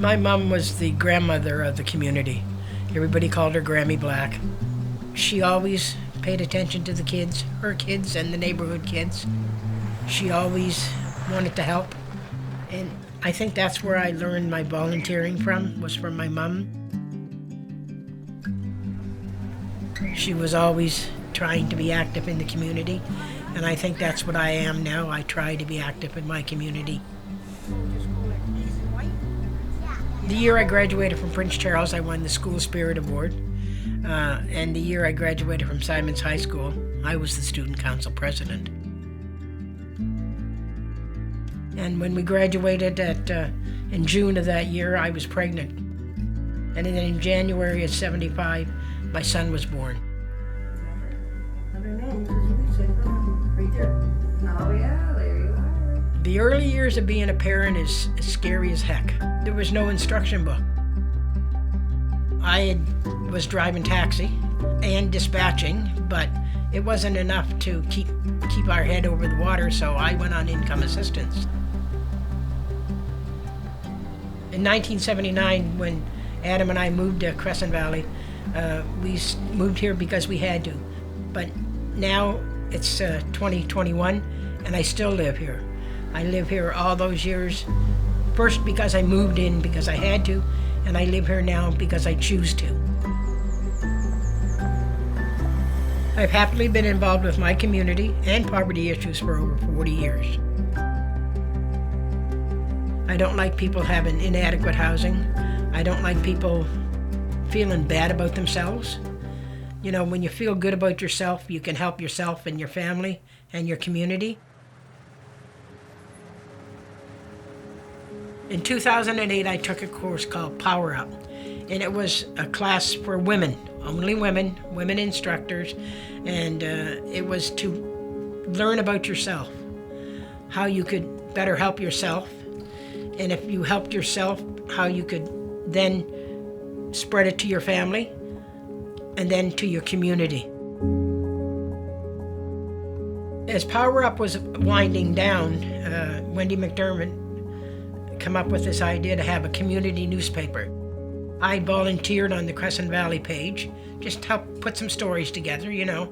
My mom was the grandmother of the community. Everybody called her Grammy Black. She always paid attention to the kids, her kids and the neighborhood kids. She always wanted to help. And I think that's where I learned my volunteering from, was from my mom. She was always trying to be active in the community, and I think that's what I am now. I try to be active in my community. The year I graduated from Prince Charles, I won the School Spirit Award. And the year I graduated from Simons High School, I was the student council president. And when we graduated in June of that year, I was pregnant. And then in January of '75, my son was born. I don't know, because you said right there. Oh yeah, there you are. The early years of being a parent is scary as heck. There was no instruction book. I was driving taxi and dispatching, but it wasn't enough to keep our head over the water, so I went on income assistance. In 1979, when Adam and I moved to Crescent Valley, we moved here because we had to. But now it's 2021, and I still live here. I live here all those years, first because I moved in because I had to, and I live here now because I choose to. I've happily been involved with my community and poverty issues for over 40 years. I don't like people having inadequate housing. I don't like people feeling bad about themselves. You know, when you feel good about yourself, you can help yourself and your family and your community. In 2008, I took a course called Power Up, and it was a class for women, only women instructors, and it was to learn about yourself, how you could better help yourself, and if you helped yourself, how you could then spread it to your family and then to your community. As Power Up was winding down, Wendy McDermott come up with this idea to have a community newspaper. I volunteered on the Crescent Valley page, just to help put some stories together, you know.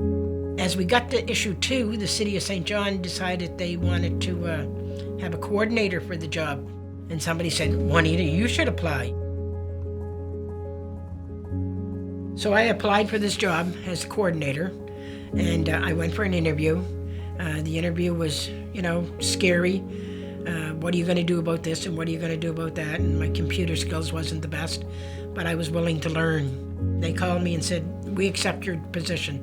As we got to issue 2, the city of St. John decided they wanted to have a coordinator for the job. And somebody said, Juanita, you should apply. So I applied for this job as a coordinator, and I went for an interview. The interview was, scary. What are you going to do about this and what are you going to do about that? And my computer skills wasn't the best, but I was willing to learn. They called me and said, we accept your position.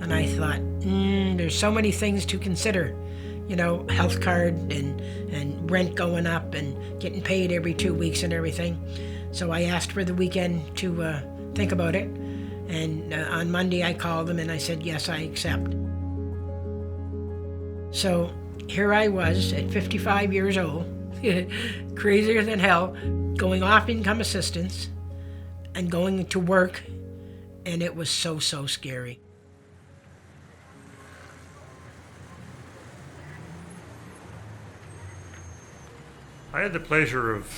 And I thought, there's so many things to consider. Health card and rent going up and getting paid every 2 weeks and everything. So I asked for the weekend to think about it. And on Monday I called them and I said, yes, I accept. So here I was at 55 years old, crazier than hell, going off income assistance and going to work, and it was so scary. I had the pleasure of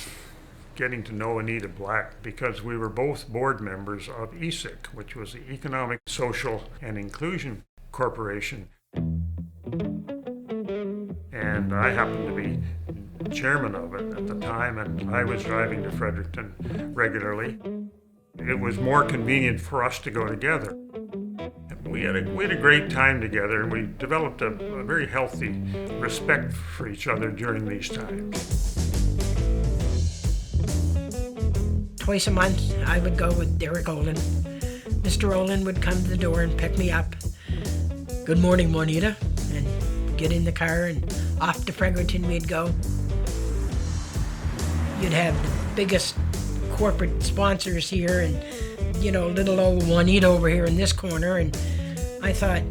getting to know Juanita Black because we were both board members of ESIC, which was the Economic, Social, and Inclusion Corporation. And I happened to be chairman of it at the time, and I was driving to Fredericton regularly. It was more convenient for us to go together. We had a great time together, and we developed a very healthy respect for each other during these times. Twice a month, I would go with Derek Olin. Mr. Olin would come to the door and pick me up. Good morning, Juanita, and get in the car and off to Fredericton we'd go. You'd have the biggest corporate sponsors here and, little old Juanita over here in this corner. And I thought,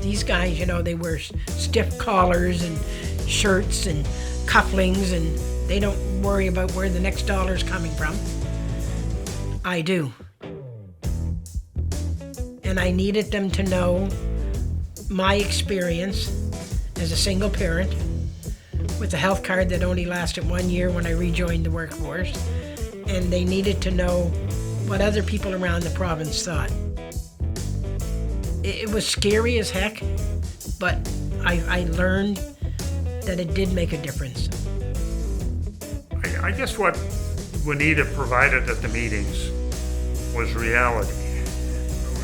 these guys, they wear stiff collars and shirts and cufflinks and they don't worry about where the next dollar's coming from. I do. And I needed them to know my experience as a single parent, with a health card that only lasted 1 year when I rejoined the workforce, and they needed to know what other people around the province thought. It was scary as heck, but I learned that it did make a difference. I guess what Juanita provided at the meetings was reality.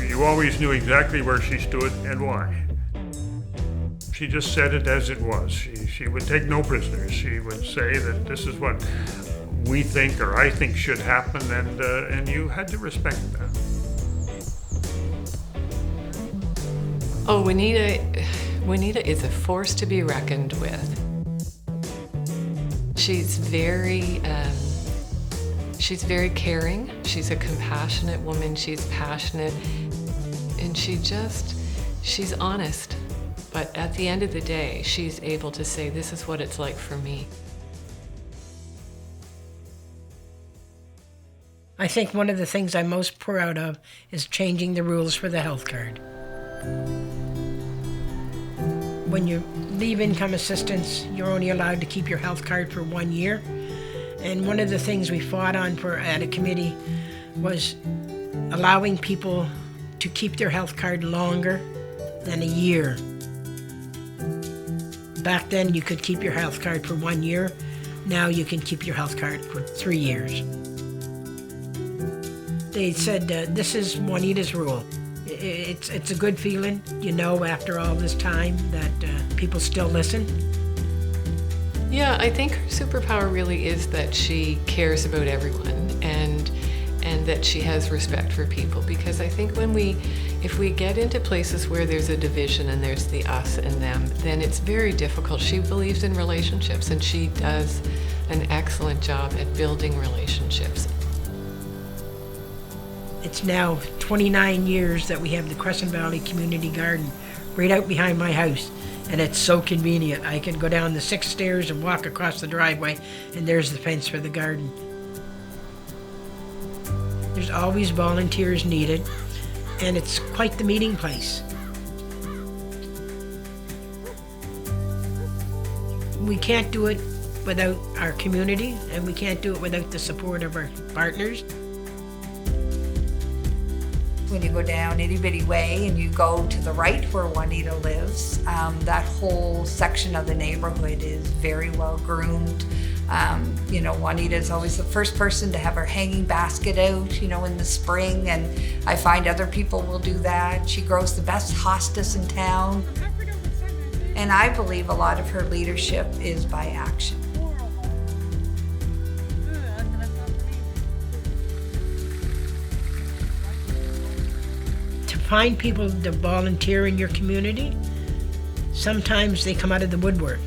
You always knew exactly where she stood and why. She just said it as it was. She would take no prisoners. She would say that this is what we think or I think should happen, and you had to respect that. Oh, Juanita is a force to be reckoned with. She's very caring. She's a compassionate woman. She's passionate, and she's honest. But at the end of the day, she's able to say, this is what it's like for me. I think one of the things I'm most proud of is changing the rules for the health card. When you leave income assistance, you're only allowed to keep your health card for 1 year. And one of the things we fought on at a committee was allowing people to keep their health card longer than a year. Back then, you could keep your health card for 1 year. Now you can keep your health card for 3 years. They said, this is Juanita's rule. It's a good feeling, after all this time that people still listen. Yeah, I think her superpower really is that she cares about everyone and that she has respect for people, because I think if we get into places where there's a division and there's the us and them, then it's very difficult. She believes in relationships, and she does an excellent job at building relationships. It's now 29 years that we have the Crescent Valley Community Garden right out behind my house, and it's so convenient. I can go down the 6 stairs and walk across the driveway, and there's the fence for the garden. There's always volunteers needed, and it's quite the meeting place. We can't do it without our community, and we can't do it without the support of our partners. When you go down Itty Bitty Way and you go to the right where Juanita lives, that whole section of the neighborhood is very well groomed. Juanita is always the first person to have her hanging basket out, in the spring, and I find other people will do that. She grows the best hostas in town. And I believe a lot of her leadership is by action. To find people to volunteer in your community, sometimes they come out of the woodwork.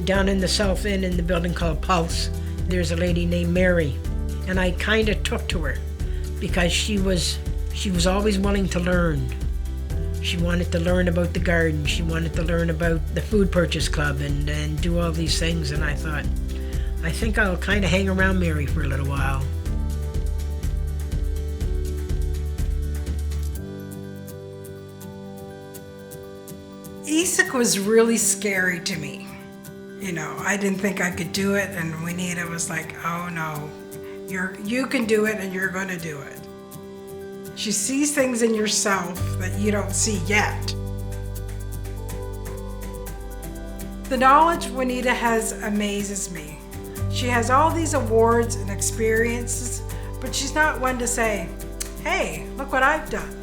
Down in the South End in the building called Pulse, there's a lady named Mary, and I kind of took to her because she was always willing to learn. She wanted to learn about the garden. She wanted to learn about the food purchase club and do all these things, and I thought, I think I'll kind of hang around Mary for a little while. ESIC was really scary to me. I didn't think I could do it, and Juanita was like, oh no, you can do it and you're going to do it. She sees things in yourself that you don't see yet. The knowledge Juanita has amazes me. She has all these awards and experiences, but she's not one to say, hey, look what I've done.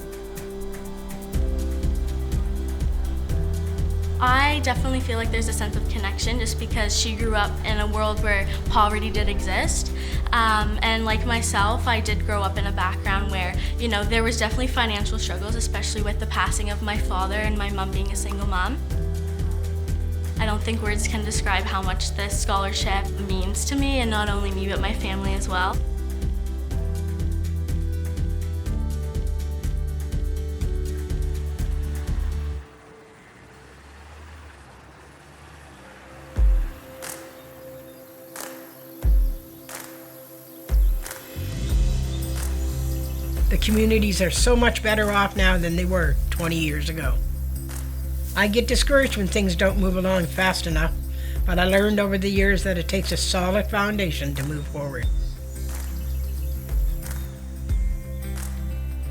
I definitely feel like there's a sense of connection just because she grew up in a world where poverty did exist. And like myself, I did grow up in a background where, there was definitely financial struggles, especially with the passing of my father and my mom being a single mom. I don't think words can describe how much this scholarship means to me, and not only me, but my family as well. The communities are so much better off now than they were 20 years ago. I get discouraged when things don't move along fast enough, But I learned over the years that it takes a solid foundation to move forward.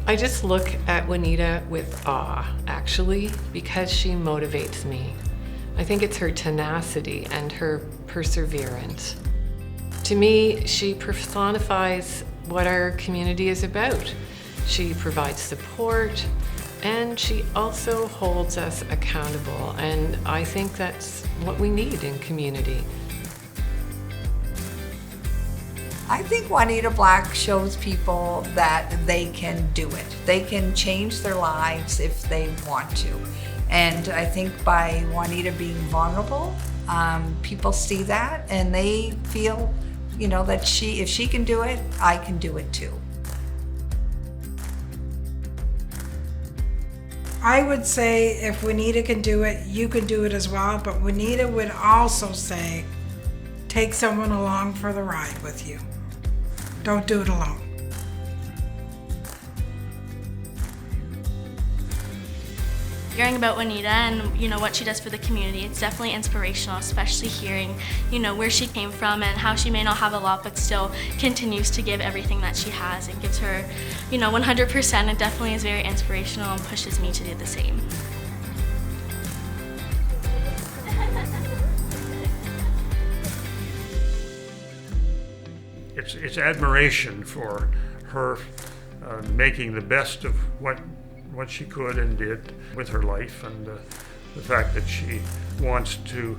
I just look at Juanita with awe, actually, because she motivates me. I think it's her tenacity and her perseverance. To me, she personifies what our community is about. She provides support, and she also holds us accountable, and I think that's what we need in community. I think Juanita Black shows people that they can do it. They can change their lives if they want to. And I think by Juanita being vulnerable, people see that and they feel, that if she can do it, I can do it too. I would say if Juanita can do it, you can do it as well. But Juanita would also say, take someone along for the ride with you. Don't do it alone. Hearing about Juanita and what she does for the community, it's definitely inspirational, especially hearing where she came from and how she may not have a lot but still continues to give everything that she has and gives her 100%. It definitely is very inspirational and pushes me to do the same. It's admiration for her making the best of what she could and did with her life, and the fact that she wants to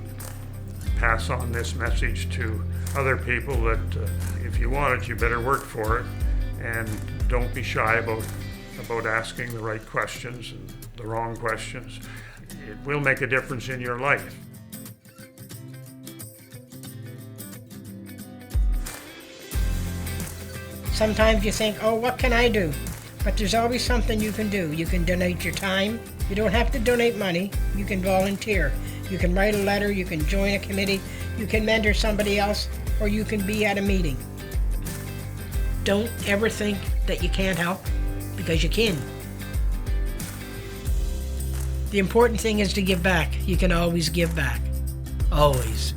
pass on this message to other people that if you want it, you better work for it, and don't be shy about asking the right questions and the wrong questions. It will make a difference in your life. Sometimes you think, oh, what can I do? But there's always something you can do. You can donate your time. You don't have to donate money. You can volunteer. You can write a letter. You can join a committee. You can mentor somebody else, or you can be at a meeting. Don't ever think that you can't help, because you can. The important thing is to give back. You can always give back. Always.